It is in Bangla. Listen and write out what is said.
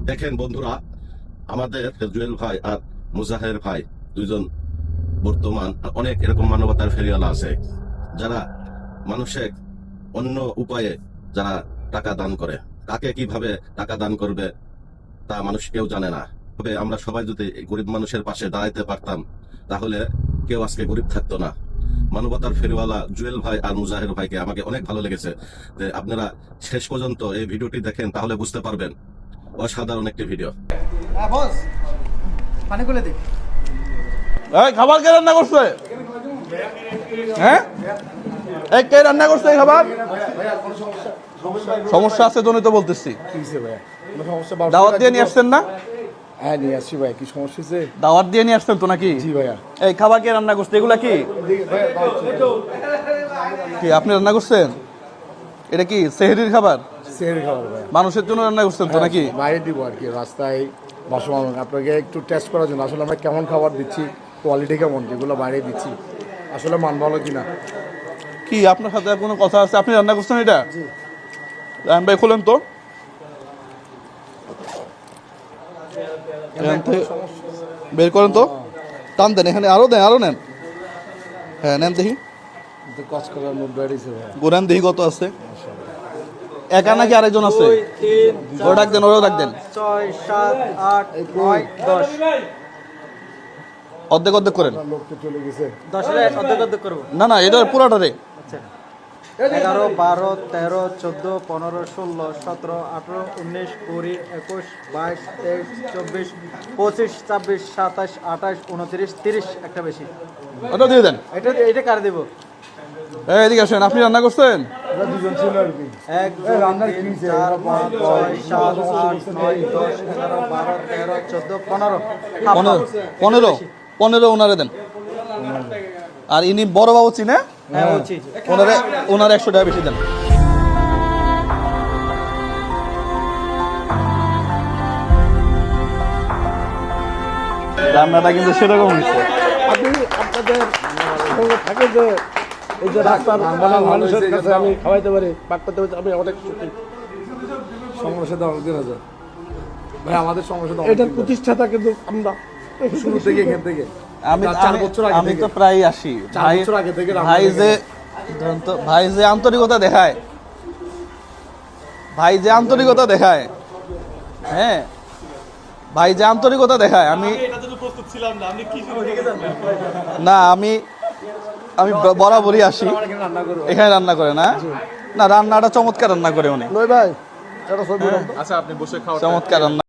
দেখেন বন্ধুরা, আমাদের জুয়েল ভাই আর মুজাহের ভাই দুইজন বর্তমান অনেক এরকম মানবতার ফেরিওয়ালা আছে, যারা মানুষের অন্য উপায়ে যারা টাকা দান করে। কাকে কিভাবে টাকা দান করবে তা মানুষ কেউ জানে না। তবে আমরা সবাই যদি গরিব মানুষের পাশে দাঁড়াইতে পারতাম, তাহলে কেউ আজকে গরিব থাকতো না। মানবতার ফেরিওয়ালা জুয়েল ভাই আর মুজাহের ভাইকে আমাকে অনেক ভালো লেগেছে। যে আপনারা শেষ পর্যন্ত এই ভিডিওটি দেখেন, তাহলে বুঝতে পারবেন। অসাধারণ একটি ভিডিও। বস পানি খুলে দে। এই খাবার কে রান্না করছে? হ্যাঁ, এই কে রান্না করছে এই খাবার? সমস্যা আছে জন্যই তো বলতেছি। দাওয়াত দিয়ে নিয়ে আসছেন না? হ্যাঁ নিয়ে আসছি ভাই, কি সমস্যা হয়েছে? দাওয়াত দিয়ে নিয়ে আসছেন তো নাকি? জি ভাইয়া। এই খাবার কে রান্না করছে? এগুলা কি কি আপনি রান্না করছেন? এটা কি সেহরির খাবার? সেহের খাবার ভাইয়া, মানুষের জন্য রান্না করছেন তো নাকি? বাইরে দিব আর কি, রাস্তায় ভাসমান আপনাকে একটু টেস্ট করার জন্য। আসলে আমরা কেমন খাবার দিচ্ছি, কোয়ালিটি কেমন, যেগুলো বাইরে দিচ্ছি আসলে মান ভালো কিনা। কি আপনার সাথে আর কোনো কথা আছে? আপনি রান্না করছেন এটা? রায়ন ভাই খুলেন তো। এখান থেকে বের করেন তো, টান দেন, এখানে আরো দেন, আরো নেন। হ্যাঁ নেন দেখি, কষ্ট করার নোট বেরিয়েছে ভাইয়া। গোরান দেখি কত আছে। একা নাকি আরেকজন আছে? ওরা ডাক দেন, ওরাও ডাক দেন। 6 7 8 9 10 অর্ধেক অর্ধেক করেন। লোক তো চলে গেছে। 10 এর অর্ধেক অর্ধেক করব। না না, এটা পুরাটারে। আচ্ছা 11 12 13 14 15 16 17 18 19 20 21 22 23 24 25 26 27 28 29 30 একটা বেশি। ওটা দিয়ে দেন। এটা কার দেব? এই এদিকে আসেন, আপনি রান্না করছেন? ওরা দুজন ছিল আর কি। 1 2 রান্নার 3 কিনছে, 4 ওরা 5 6 7 8 9 10 11 12 13 14 15 15 ওনারে দেন। আর ইনি বড় বাবু চিনে, হ্যাঁ বলছি। ওনার 100 টাকা বেশি দেন। রান্নাটা কিন্তু সেরকম হয়েছে। আপনি আপনাদের সঙ্গে থাকে যে এই যে রাস্তার মানুষের কাছে আমি খাওয়াইতে পারি, পাক করতে পারি, আমি অনেক সুখী। সমস্যা তো অনেকদিন আছে ভাই, আমাদের সমস্যা তো এটার প্রতিষ্ঠাতা কিন্তু আমরা শুরু থেকে এখান থেকে আমি 4 বছর আগে আমি থেকে। তো প্রায় আসি। 4 বছর আগে থেকে রান্না ভাই করে যে ধরুন তো, ভাই যে আন্তরিকতা দেখায়, হ্যাঁ ভাই যে আন্তরিকতা দেখায়, আমি না আমি বরাবরই আসি এখানে রান্না করে। না না, রান্নাটা চমৎকার রান্না করে উনি। নই ভাই, এটা ছবি চমৎকার রান্না।